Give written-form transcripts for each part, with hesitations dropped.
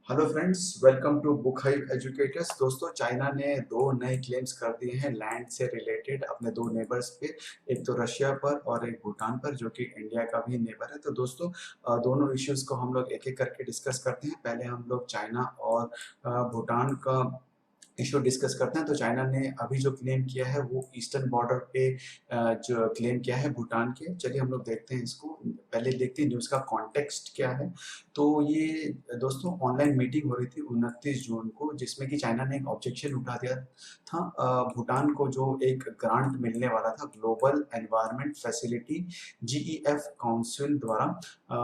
Hello friends, welcome to Book Hive Educators. दोस्तों, China ने दो नए क्लेम्स कर दिए हैं लैंड से रिलेटेड अपने दो नेबर्स पे। एक तो रशिया पर और एक भूटान पर, जो कि इंडिया का भी नेबर है। तो दोस्तों, दोनों इश्यूज को हम लोग एक एक करके डिस्कस करते हैं। पहले हम लोग चाइना और भूटान का इशू डिस्कस करते हैं। तो चाइना ने अभी जो क्लेम किया है वो ईस्टर्न बॉर्डर पे जो क्लेम किया है भूटान के। चलिए हम लोग देखते हैं इसको। पहले देखते हैं न्यूज़ का कॉन्टेक्स्ट क्या है। तो ये दोस्तों ऑनलाइन मीटिंग हो रही थी 29 जून को, जिसमें कि चाइना ने एक ऑब्जेक्शन उठा दिया था भूटान को, जो एक ग्रांट मिलने वाला था global environment facility GEF council द्वारा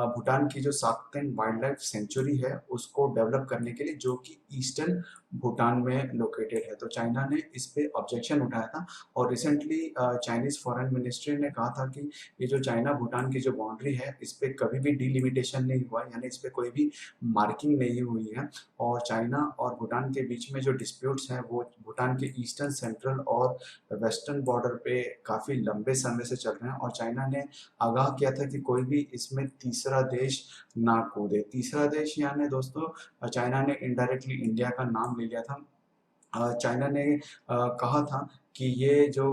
भूटान की जो साक्तेन वाइल्ड लाइफ सेंचुरी है उसको डेवलप करने के लिए, जो कि ईस्टर्न भूटान में लोकेटेड है। तो चाइना ने इस पे ऑब्जेक्शन उठाया था। और रिसेंटली चाइनीज फॉरेन मिनिस्ट्री ने कहा था कि ये जो चाइना भूटान की जो बाउंड्री है इस पे कभी भी डिलिमिटेशन नहीं हुआ, यानी इस पे कोई भी मार्किंग नहीं हुई है। और चाइना और भूटान के बीच में जो डिस्प्यूट्स हैं वो भूटान के ईस्टर्न, सेंट्रल और वेस्टर्न बॉर्डर पे काफ़ी लंबे समय से चल रहे हैं। और चाइना ने आगाह किया था कि कोई भी इसमें तीसरा देश ना कूदे। तीसरा देश यानी दोस्तों, चाइना ने इनडायरेक्टली इंडिया का नाम ले लिया था। चाइना ने कहा था कि ये जो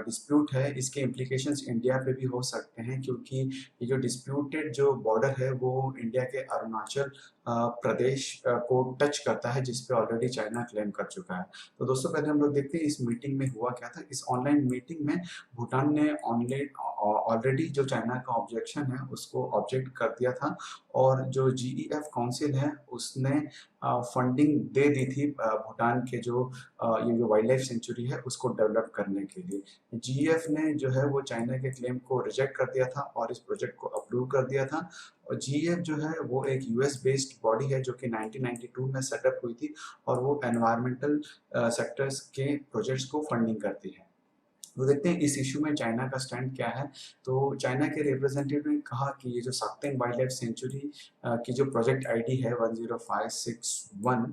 डिस्प्यूट है इसके इम्प्लीकेशंस इंडिया पे भी हो सकते हैं, क्योंकि ये जो डिस्प्यूटेड जो बॉर्डर है वो इंडिया के अरुणाचल प्रदेश को टच करता है, जिस पे ऑलरेडी चाइना क्लेम कर चुका है। तो दोस्तों, पहले हम लोग देखते हैं इस मीटिंग में हुआ क्या था। इस ऑनलाइन मीटिंग में भूटान ने ऑनलाइन ऑलरेडी जो चाइना का ऑब्जेक्शन है उसको ऑब्जेक्ट कर दिया था। और जो जीईएफ काउंसिल है उसने फंडिंग दे दी थी भूटान के जो ये जो वाइल्ड लाइफ सेंचुरी है उसको डेवलप करने के लिए। जीएफ ने जो है वो चाइना के क्लेम को रिजेक्ट कर दिया था और इस प्रोजेक्ट को अप्रूव कर दिया था। और जीएफ जो है वो एक यूएस बेस्ड बॉडी है जो कि 1992 में सेटअप हुई थी, और वो एनवायरमेंटल सेक्टर्स के प्रोजेक्ट्स को फंडिंग करती है। तो देखते हैं इस इशू में चाइना का स्टैंड क्या है। तो चाइना के रिप्रेजेंटेटिव ने कहा कि ये जो साक्तेन वाइल्ड लाइफ सेंचुरी की जो प्रोजेक्ट आईडी है 10561,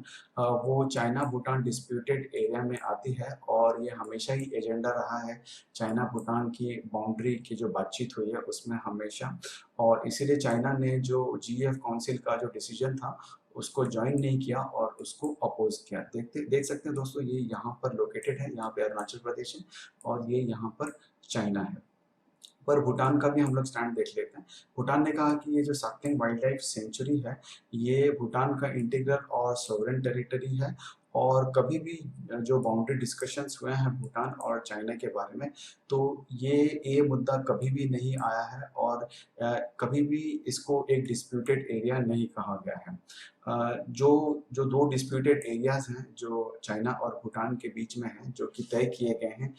वो चाइना भूटान डिस्प्यूटेड एरिया में आती है। और ये हमेशा ही एजेंडा रहा है चाइना भूटान की बाउंड्री की जो बातचीत हुई है उसमें हमेशा। और इसीलिए चाइना ने जो जीएफ काउंसिल का जो डिसीजन था उसको ज्वाइन नहीं किया और उसको अपोज किया। देख सकते हैं दोस्तों, ये यहाँ पर लोकेटेड है, यहाँ पे अरुणाचल प्रदेश है और ये यहाँ पर चाइना है। पर भूटान का भी हम लोग स्टैंड देख लेते हैं। भूटान ने कहा कि ये जो साक्तेन वाइल्ड लाइफ सेंचुरी है ये भूटान का इंटीग्रल और सोवरेन टेरिटरी है। और कभी भी जो बाउंड्री डिस्कशंस हुए हैं भूटान और चाइना के बारे में, तो ये मुद्दा कभी भी नहीं आया है और कभी भी इसको एक डिस्प्यूटेड एरिया नहीं कहा गया है। जो जो दो डिस्प्यूटेड एरियाज हैं जो चाइना और भूटान के बीच में हैं, जो कि तय किए गए हैं,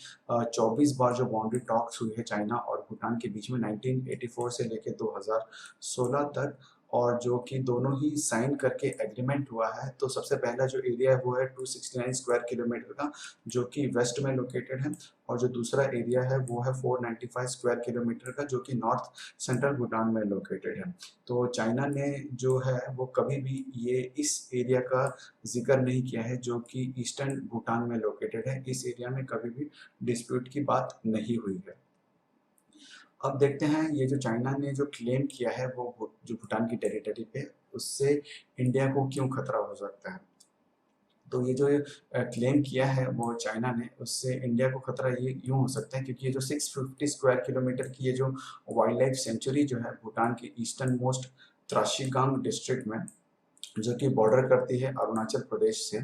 24 बार जो बाउंड्री टॉक्स हुई है चाइना और भूटान के बीच में 1984 से लेकर 2016 तक, और जो कि दोनों ही साइन करके एग्रीमेंट हुआ है। तो सबसे पहला जो एरिया है वो है 269 स्क्वायर किलोमीटर का, जो कि वेस्ट में लोकेटेड है। और जो दूसरा एरिया है वो है 495 स्क्वायर किलोमीटर का, जो कि नॉर्थ सेंट्रल भूटान में लोकेटेड है। तो चाइना ने जो है वो कभी भी ये इस एरिया का जिक्र नहीं किया है जो कि ईस्टर्न भूटान में लोकेटेड है। इस एरिया में कभी भी डिस्प्यूट की बात नहीं हुई है। अब देखते हैं ये जो चाइना ने जो क्लेम किया है वो जो भूटान की टेरिटरी पे, उससे इंडिया को क्यों खतरा हो सकता है। तो ये जो क्लेम किया है वो चाइना ने, उससे इंडिया को खतरा ये यूं हो सकता है क्योंकि ये जो 650 स्क्वायर किलोमीटर की ये जो वाइल्ड लाइफ सेंचुरी जो है भूटान की ईस्टर्न मोस्ट त्राशिगांग डिस्ट्रिक्ट में, जो कि बॉर्डर करती है अरुणाचल प्रदेश से।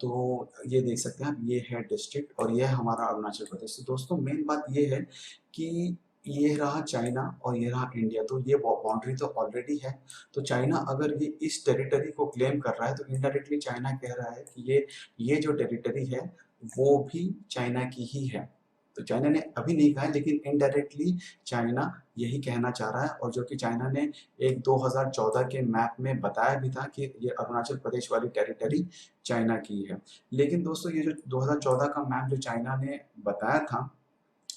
तो ये देख सकते हैं आप, ये है डिस्ट्रिक्ट और ये है हमारा अरुणाचल प्रदेश। तो दोस्तों, मेन बात ये है कि ये रहा चाइना और ये रहा इंडिया, तो ये बाउंड्री तो ऑलरेडी है। तो चाइना अगर ये इस टेरिटरी को क्लेम कर रहा है तो इनडायरेक्टली चाइना कह रहा है कि ये जो टेरिटरी है वो भी चाइना की ही है। तो चाइना ने अभी नहीं कहा है, लेकिन इनडायरेक्टली चाइना यही कहना चाह रहा है। और जो कि चाइना ने एक 2014 के मैप में बताया भी था कि ये अरुणाचल प्रदेश वाली टेरिटरी चाइना की है। लेकिन दोस्तों, ये जो 2014 का मैप जो चाइना ने बताया था,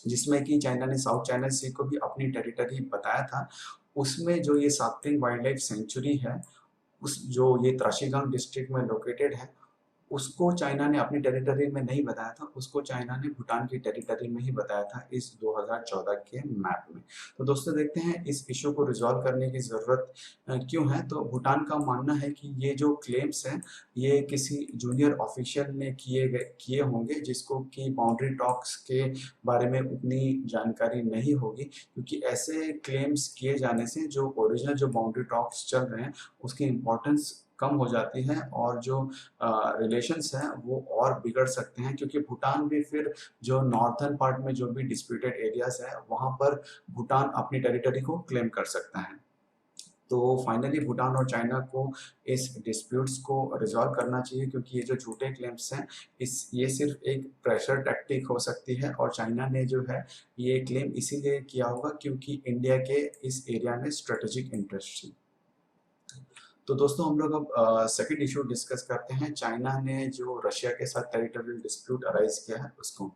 जिसमें कि चाइना ने साउथ चाइना सी को भी अपनी टेरिटरी बताया था, उसमें जो ये साक्तेन वाइल्ड लाइफ सेंचुरी है, उस जो ये त्राशिगांग डिस्ट्रिक्ट में लोकेटेड है, उसको चाइना ने अपनी टेरिटरी में नहीं बताया था, उसको चाइना ने भूटान की टेरिटरी में ही बताया था इस 2014 के मैप में। तो दोस्तों देखते हैं इस इश्यू को रिजॉल्व करने की ज़रूरत क्यों है। तो भूटान का मानना है कि ये जो क्लेम्स हैं ये किसी जूनियर ऑफिशियल ने किए होंगे, जिसको कि बाउंड्री टॉक्स के बारे में उतनी जानकारी नहीं होगी, क्योंकि ऐसे क्लेम्स किए जाने से जो ओरिजिनल जो बाउंड्री टॉक्स चल रहे हैं उसकी इम्पोर्टेंस कम हो जाती है और जो रिलेशंस हैं वो और बिगड़ सकते हैं, क्योंकि भूटान भी फिर जो नॉर्थर्न पार्ट में जो भी डिस्प्यूटेड एरियाज है वहाँ पर भूटान अपनी टेरिटरी को क्लेम कर सकता है। तो फाइनली भूटान और चाइना को इस डिस्प्यूट्स को रिजॉल्व करना चाहिए, क्योंकि ये जो झूठे क्लेम्स हैं ये सिर्फ एक प्रेशर टैक्टिक हो सकती है, और चाइना ने जो है ये क्लेम इसीलिए किया होगा क्योंकि इंडिया के इस एरिया में स्ट्रेटेजिक इंटरेस्ट थी। तो दोस्तों हम लोग अब सेकंड इशू डिस्कस करते हैं, चाइना ने जो रशिया के साथ टेरिटोरियल डिस्प्यूट अराइज किया है उसको।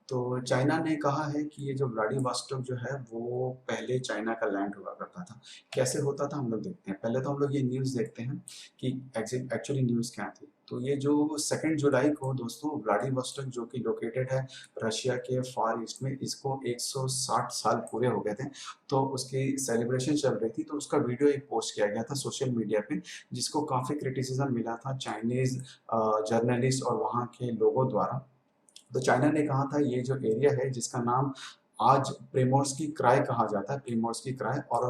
तो चाइना ने कहा है कि ये जो व्लादिवोस्टोक जो है वो पहले चाइना का लैंड हुआ करता था। कैसे होता था हम लोग देखते हैं, पहले तो हम लोग ये न्यूज़ देखते हैं कि एक्चुअली न्यूज़ क्या थी। तो ये जो 2 जुलाई को दोस्तों व्लादिवोस्टोक जो कि लोकेटेड है रशिया के फार ईस्ट में, इसको 160 साल पूरे हो गए थे, तो उसकी सेलिब्रेशन चल रही थी। तो उसका वीडियो एक पोस्ट किया गया था सोशल मीडिया पे, जिसको काफ़ी क्रिटिसिज्म मिला था चाइनीज़ जर्नलिस्ट और वहाँ के लोगों द्वारा। तो चाइना ने कहा था ये जो एरिया है जिसका नाम आज प्रिमोर्स्की क्राय कहा जाता है, प्रिमोर्स्की क्राय, और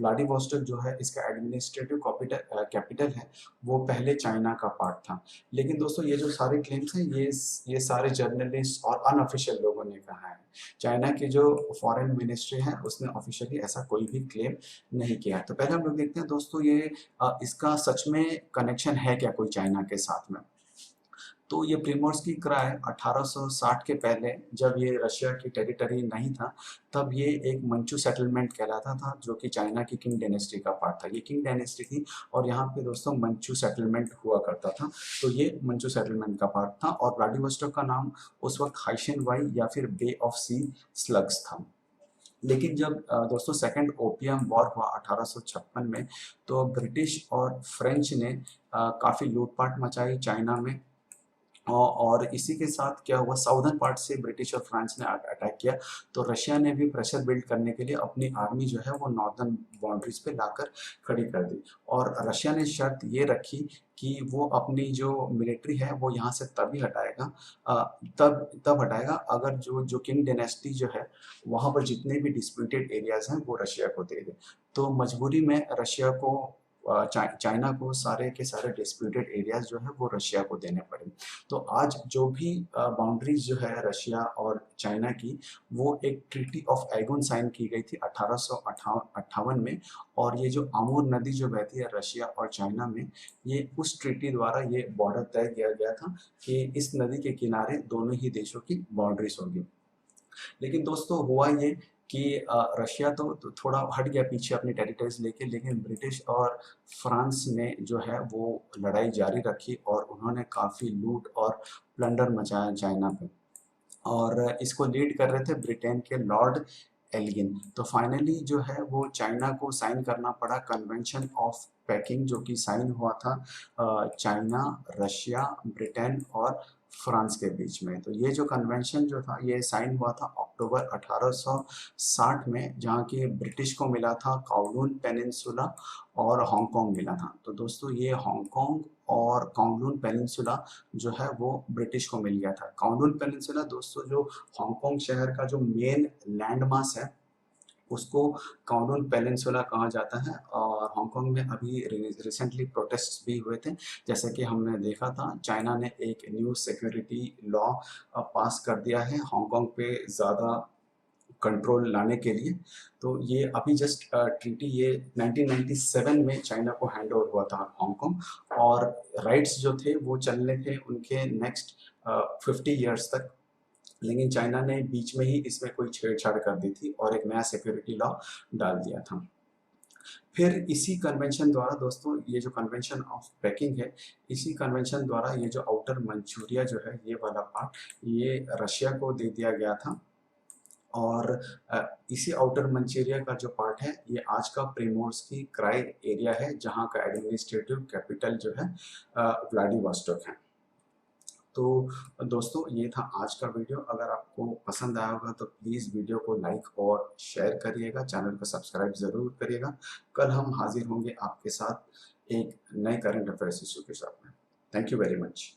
व्लादिवोस्टोक जो है इसका एडमिनिस्ट्रेटिव कैपिटल है, वो पहले चाइना का पार्ट था। लेकिन दोस्तों ये जो सारे क्लेम्स हैं ये सारे जर्नलिस्ट और अनऑफिशियल लोगों ने कहा है। चाइना की जो फॉरेन मिनिस्ट्री है उसने ऑफिशियली ऐसा कोई भी क्लेम नहीं किया है। तो पहले हम लोग देखते हैं दोस्तों ये इसका सच में कनेक्शन है क्या कोई चाइना के साथ में। तो ये प्रिमोर्स्की क्राय 1860 के पहले जब ये रशिया की टेरिटरी नहीं था, तब ये एक मंचू सेटलमेंट कहलाता था, जो कि चाइना की किंग डायनेस्टी का पार्ट था। ये किंग डायनेस्टी थी और यहाँ पे दोस्तों मंचू सेटलमेंट हुआ करता था। तो ये मंचू सेटलमेंट का पार्ट था, और व्लादिवोस्टोक का नाम उस वक्त हाइशियन वाई या फिर बे ऑफ सी स्लग्स था। लेकिन जब दोस्तों सेकंड ओपियम वॉर हुआ 1856 में, तो ब्रिटिश और फ्रेंच ने काफ़ी लूटपाट मचाई चाइना में, और इसी के साथ क्या हुआ, साउदर्न पार्ट से ब्रिटिश और फ्रांस ने अटैक किया। तो रशिया ने भी प्रेशर बिल्ड करने के लिए अपनी आर्मी जो है वो नॉर्दर्न बाउंड्रीज पे लाकर खड़ी कर दी, और रशिया ने शर्त ये रखी कि वो अपनी जो मिलिट्री है वो यहाँ से तभी हटाएगा तब तब हटाएगा अगर जो जो किंग डायनेस्टी जो है वहाँ पर जितने भी डिस्प्यूटेड एरियाज हैं वो रशिया को दे दे। तो मजबूरी में रशिया को चाइना को सारे के सारे डिस्प्यूटेड एरियाज जो है वो रशिया को देने पड़े। तो आज जो भी बाउंड्रीज जो है रशिया और चाइना की, वो एक ट्रीटी ऑफ एगोन साइन की गई थी 1858 में, और ये जो अमूर नदी जो बहती है रशिया और चाइना में, ये उस ट्रीटी द्वारा ये बॉर्डर तय किया गया था कि इस नदी के किनारे दोनों ही देशों की बाउंड्रीज होगी। लेकिन दोस्तों हुआ ये कि रशिया तो थोड़ा हट गया पीछे अपनी टेरिटरीज लेके, लेकिन ब्रिटिश और फ्रांस ने जो है वो लड़ाई जारी रखी, और उन्होंने काफ़ी लूट और प्लंडर मचाया चाइना पे, और इसको लीड कर रहे थे ब्रिटेन के लॉर्ड एल्गिन। तो फाइनली जो है वो चाइना को साइन करना पड़ा कन्वेंशन ऑफ पैकिंग, जो कि साइन हुआ था चाइना, रशिया, ब्रिटेन और फ्रांस के बीच में। तो ये जो कन्वेंशन जो था ये साइन हुआ था अक्टूबर 1860 में, जहाँ की ब्रिटिश को मिला था काउलून पेनिनसुला और हांगकांग मिला था। तो दोस्तों ये हांगकांग और काउलून पेनिनसुला जो है वो ब्रिटिश को मिल गया था। काउलून पेनिनसुला दोस्तों जो हांगकांग शहर का जो मेन लैंडमास है उसको काउलून पेनिनसुला कहा जाता है, और हांगकांग में अभी रिसेंटली प्रोटेस्ट भी हुए थे। जैसे कि हमने देखा था चाइना ने एक न्यू सिक्योरिटी लॉ पास कर दिया है हांगकांग पे ज़्यादा कंट्रोल लाने के लिए। तो ये अभी जस्ट ट्रीटी ये 1997 में चाइना को हैंड ओवर हुआ था हांगकांग, और राइट्स जो थे वो चलने थे उनके नेक्स्ट 50 ईयर्स तक। लेकिन चाइना ने बीच में ही इसमें कोई छेड़छाड़ कर दी थी और एक नया सिक्योरिटी लॉ डाल दिया था। फिर इसी कन्वेंशन द्वारा दोस्तों ये जो कन्वेंशन ऑफ पैकिंग है, इसी कन्वेंशन द्वारा ये जो आउटर मंचूरिया जो है ये वाला पार्ट ये रशिया को दे दिया गया था, और इसी आउटर मंचूरिया का जो पार्ट है ये आज का प्रिमोर्स्की क्राई एरिया है, जहाँ का एडमिनिस्ट्रेटिव कैपिटल जो है व्लादिवोस्टोक है। तो दोस्तों ये था आज का वीडियो। अगर आपको पसंद आया होगा तो प्लीज़ वीडियो को लाइक और शेयर करिएगा, चैनल को सब्सक्राइब ज़रूर करिएगा। कल हम हाजिर होंगे आपके साथ एक नए करंट अफेयर्स इशू के साथ में। Thank you very much.